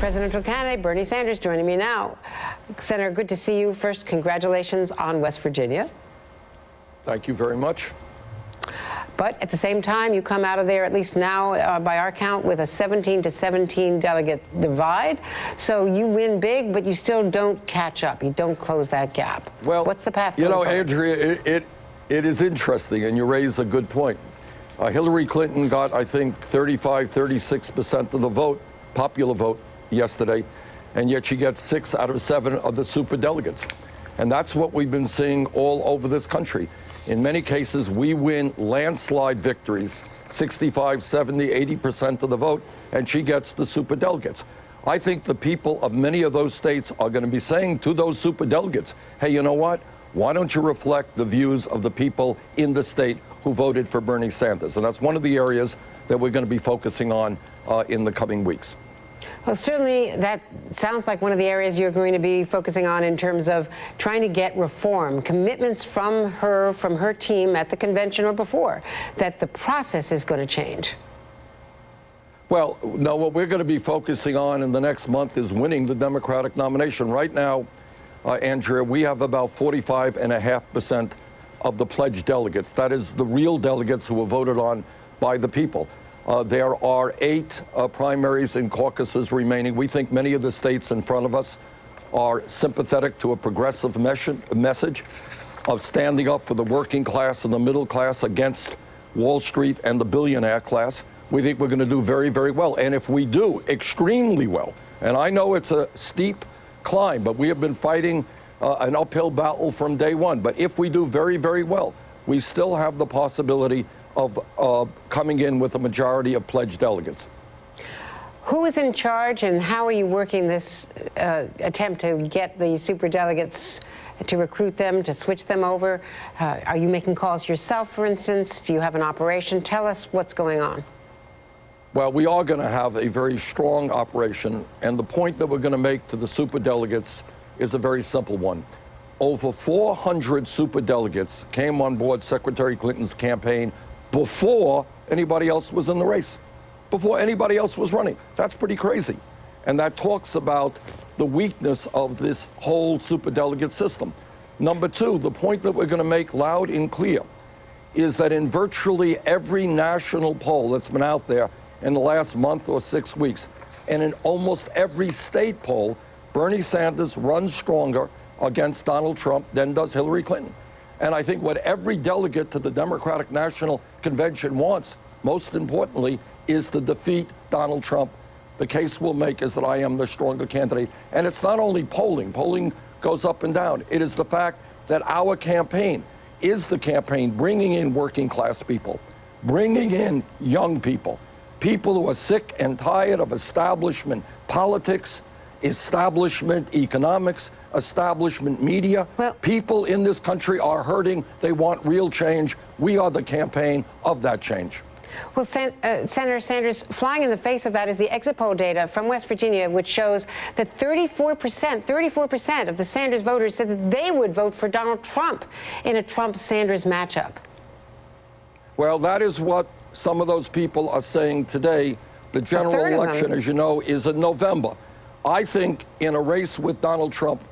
Presidential candidate Bernie Sanders joining me now. Senator, good to see you. First, congratulations on West Virginia. Thank you very much. But at the same time, you come out of there, at least now, by our count, with a 17-17 delegate divide. So you win big, but you still don't catch up. You don't close that gap. Well, what's the path? You know, Andrea, it is interesting, and you raise a good point. Hillary Clinton got, I think, 35-36% of the vote, popular vote, yesterday, and yet she gets 6 out of 7 of the superdelegates. And that's what we've been seeing all over this country. In many cases, we win landslide victories, 65, 70, 80% of the vote, and she gets the superdelegates. I think the people of many of those states are going to be saying to those superdelegates, hey, you know what? Why don't you reflect the views of the people in the state who voted for Bernie Sanders? And that's one of the areas that we're going to be focusing on in the coming weeks. Well, certainly that sounds like one of the areas you're going to be focusing on in terms of trying to get reform, commitments from her team at the convention or before, that the process is going to change. Well, no, what we're going to be focusing on in the next month is winning the Democratic nomination. Right now, Andrea, we have about 45.5% of the pledged delegates. That is the real delegates who were voted on by the people. There are 8 primaries and caucuses remaining. We think many of the states in front of us are sympathetic to a progressive message of standing up for the working class and the middle class against Wall Street and the billionaire class. We think we're going to do very, very well. And if we do extremely well, and I know it's a steep climb, but we have been fighting an uphill battle from day one. But if we do very, very well, we still have the possibility of coming in with a majority of pledged delegates. Who is in charge, and how are you working this attempt to get the superdelegates, to recruit them, to switch them over? Are you making calls yourself, for instance? Do you have an operation? Tell us what's going on. Well, we are going to have a very strong operation, and the point that we're going to make to the superdelegates is a very simple one. Over 400 superdelegates came on board Secretary Clinton's campaign before anybody else was in the race, before anybody else was running. That's pretty crazy. And that talks about the weakness of this whole superdelegate system. Number 2, the point that we're going to make loud and clear is that in virtually every national poll that's been out there in the last month or 6 weeks, and in almost every state poll, Bernie Sanders runs stronger against Donald Trump than does Hillary Clinton. And I think what every delegate to the Democratic National Convention wants, most importantly, is to defeat Donald Trump. The case we'll make is that I am the stronger candidate. And it's not only polling. Polling goes up and down. It is the fact that our campaign is the campaign bringing in working class people, bringing in young people, people who are sick and tired of establishment politics, establishment economics, establishment media. Well, people in this country are hurting. They want real change. We are the campaign of that change. Well, Senator Sanders, flying in the face of that is the exit poll data from West Virginia, which shows that 34% of the Sanders voters said that they would vote for Donald Trump in a Trump-Sanders matchup. Well, that is what some of those people are saying today. The general election, as you know, is in November. I think in a race with Donald Trump,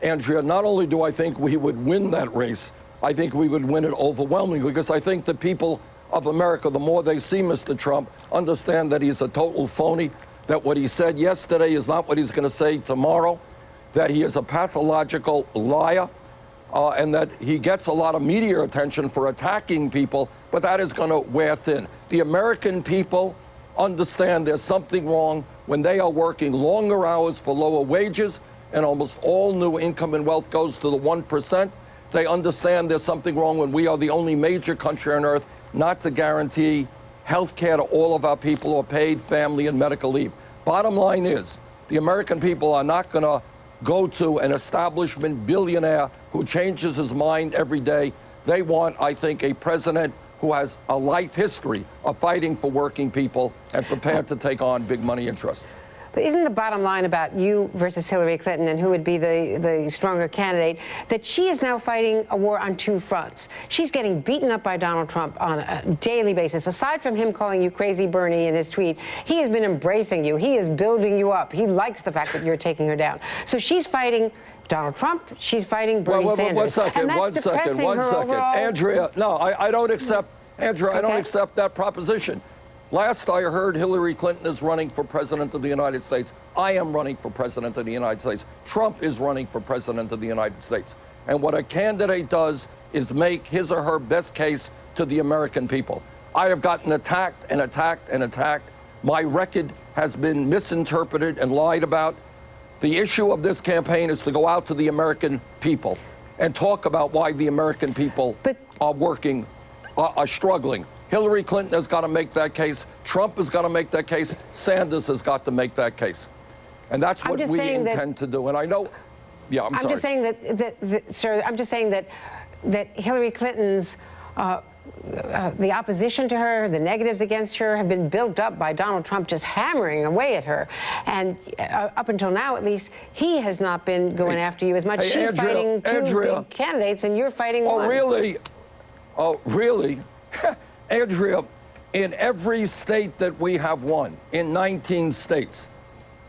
Andrea, not only do I think we would win that race, I think we would win it overwhelmingly, because I think the people of America, the more they see Mr. Trump, understand that he's a total phony, that what he said yesterday is not what he's going to say tomorrow, that he is a pathological liar, and that he gets a lot of media attention for attacking people, but that is going to wear thin. The American people understand there's something wrong when they are working longer hours for lower wages, and almost all new income and wealth goes to the 1%. They understand there's something wrong when we are the only major country on earth not to guarantee health care to all of our people or paid family and medical leave. Bottom line is, the American people are not going to go to an establishment billionaire who changes his mind every day. They want, I think, a president who has a life history of fighting for working people and prepared to take on big money interests. But isn't the bottom line about you versus Hillary Clinton and who would be the stronger candidate that she is now fighting a war on two fronts? She's getting beaten up by Donald Trump on a daily basis. Aside from him calling you crazy Bernie in his tweet, he has been embracing you. He is building you up. He likes the fact that you're taking her down. So she's fighting Donald Trump, she's fighting Bernie Sanders. One second. Andrea, no, I don't accept, Andrea, I don't accept that proposition. Last I heard, Hillary Clinton is running for president of the United States. I am running for president of the United States. Trump is running for president of the United States. And what a candidate does is make his or her best case to the American people. I have gotten attacked and attacked and attacked. My record has been misinterpreted and lied about. The issue of this campaign is to go out to the American people and talk about why the American people are struggling. Hillary Clinton has got to make that case. Trump has got to make that case. Sanders has got to make that case. And that's what we intend to do. And I know, I'm sorry. Just saying sir, I'm just saying that Hillary Clinton's the opposition to her, the negatives against her have been built up by Donald Trump just hammering away at her. And up until now, at least, he has not been going after you as much. She's fighting two big candidates, and you're fighting one. Really? Oh, really? Andrea, in every state that we have won, in 19 states,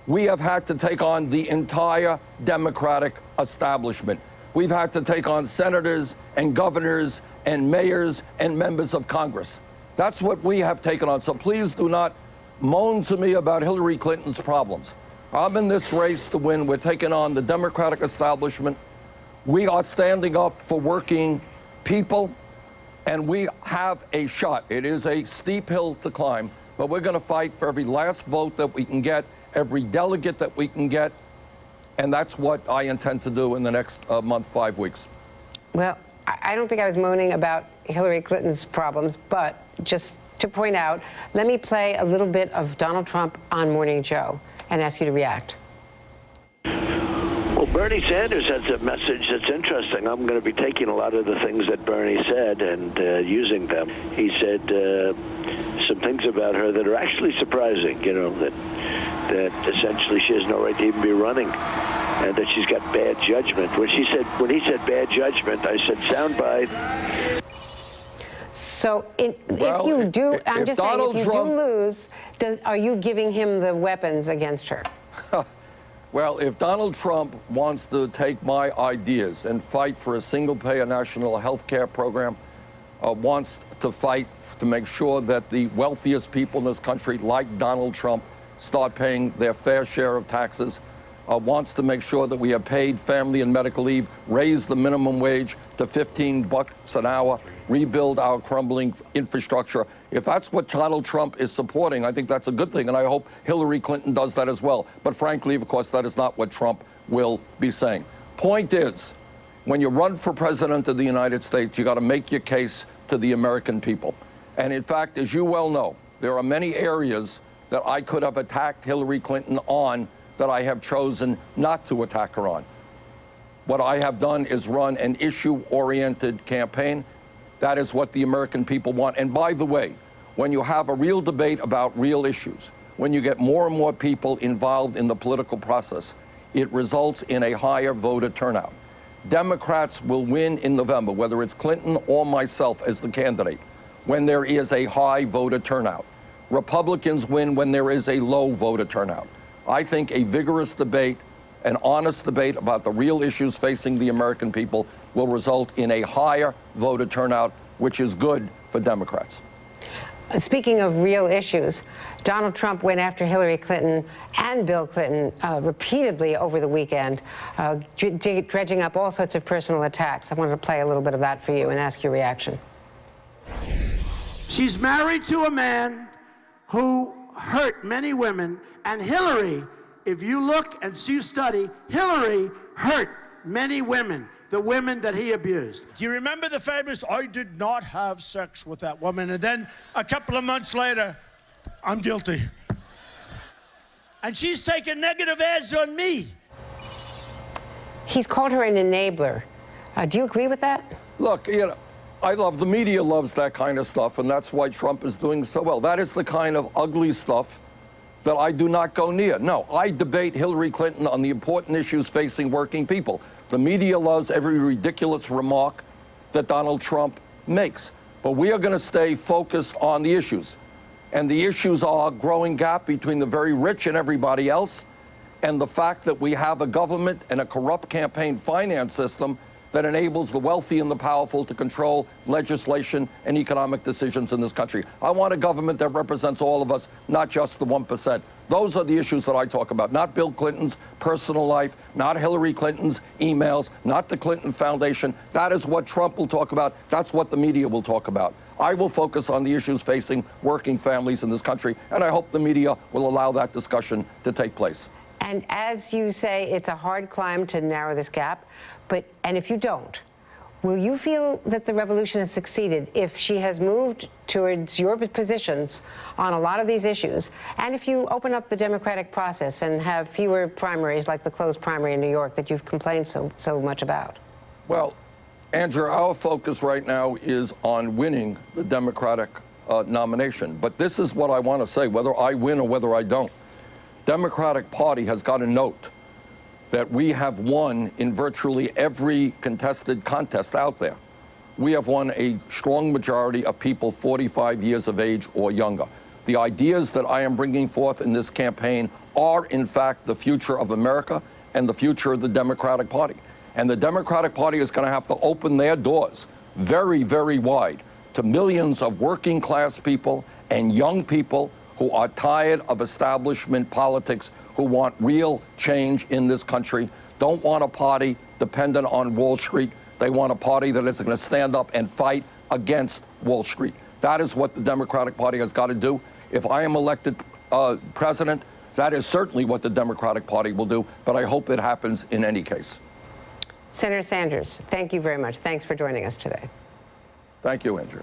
we have had to take on the entire Democratic establishment. We've had to take on senators and governors and mayors and members of Congress. That's what we have taken on. So please do not moan to me about Hillary Clinton's problems. I'm in this race to win. We're taking on the Democratic establishment. We are standing up for working people, and we have a shot. It is a steep hill to climb, but we're going to fight for every last vote that we can get, every delegate that we can get, and that's what I intend to do in the next month, 5 weeks. Well, I don't think I was moaning about Hillary Clinton's problems, but just to point out, let me play a little bit of Donald Trump on Morning Joe and ask you to react. Well, Bernie Sanders has a message that's interesting. I'm going to be taking a lot of the things that Bernie said and using them. He said some things about her that are actually surprising, that essentially she has no right to even be running, and that she's got bad judgment. When he said bad judgment, I said soundbite. So if you do, I'm just saying, if you do lose, are you giving him the weapons against her? Well, if Donald Trump wants to take my ideas and fight for a single-payer national health care program, wants to fight to make sure that the wealthiest people in this country, like Donald Trump, start paying their fair share of taxes, wants to make sure that we have paid family and medical leave, raise the minimum wage to $15 an hour, rebuild our crumbling infrastructure. If that's what Donald Trump is supporting, I think that's a good thing, and I hope Hillary Clinton does that as well. But frankly, of course, that is not what Trump will be saying. Point is, when you run for president of the United States, you got to make your case to the American people. And in fact, as you well know, there are many areas that I could have attacked Hillary Clinton on that I have chosen not to attack her on. What I have done is run an issue-oriented campaign. That is what the American people want. And by the way, when you have a real debate about real issues, when you get more and more people involved in the political process, it results in a higher voter turnout. Democrats will win in November, whether it's Clinton or myself as the candidate, when there is a high voter turnout. Republicans win when there is a low voter turnout. I think a vigorous debate, an honest debate about the real issues facing the American people will result in a higher voter turnout, which is good for Democrats. Speaking of real issues, Donald Trump went after Hillary Clinton and Bill Clinton repeatedly over the weekend, dredging up all sorts of personal attacks. I wanted to play a little bit of that for you and ask your reaction. She's married to a man who hurt many women, and Hillary, if you look and you study, Hillary hurt many women, the women that he abused. Do you remember the famous, I did not have sex with that woman, and then a couple of months later, I'm guilty. And she's taking negative ads on me. He's called her an enabler. Do you agree with that? Look, the media loves that kind of stuff, and that's why Trump is doing so well. That is the kind of ugly stuff that I do not go near. No, I debate Hillary Clinton on the important issues facing working people. The media loves every ridiculous remark that Donald Trump makes. But we are going to stay focused on the issues. And the issues are a growing gap between the very rich and everybody else, and the fact that we have a government and a corrupt campaign finance system that enables the wealthy and the powerful to control legislation and economic decisions in this country. I want a government that represents all of us, not just the 1%. Those are the issues that I talk about, not Bill Clinton's personal life, not Hillary Clinton's emails, not the Clinton Foundation. That is what Trump will talk about. That's what the media will talk about. I will focus on the issues facing working families in this country, and I hope the media will allow that discussion to take place. And as you say, it's a hard climb to narrow this gap. And if you don't, will you feel that the revolution has succeeded if she has moved towards your positions on a lot of these issues, and if you open up the democratic process and have fewer primaries like the closed primary in New York that you've complained so much about? Well, Andrew, our focus right now is on winning the Democratic nomination. But this is what I want to say, whether I win or whether I don't. Democratic Party has got to note that we have won in virtually every contested contest out there. We have won a strong majority of people 45 years of age or younger. The ideas that I am bringing forth in this campaign are, in fact, the future of America and the future of the Democratic Party. And the Democratic Party is going to have to open their doors very, very wide to millions of working class people and young people who are tired of establishment politics, who want real change in this country, don't want a party dependent on Wall Street. They want a party that is going to stand up and fight against Wall Street. That is what the Democratic Party has got to do. If I am elected president, that is certainly what the Democratic Party will do, but I hope it happens in any case. Senator Sanders, thank you very much. Thanks for joining us today. Thank you, Andrew.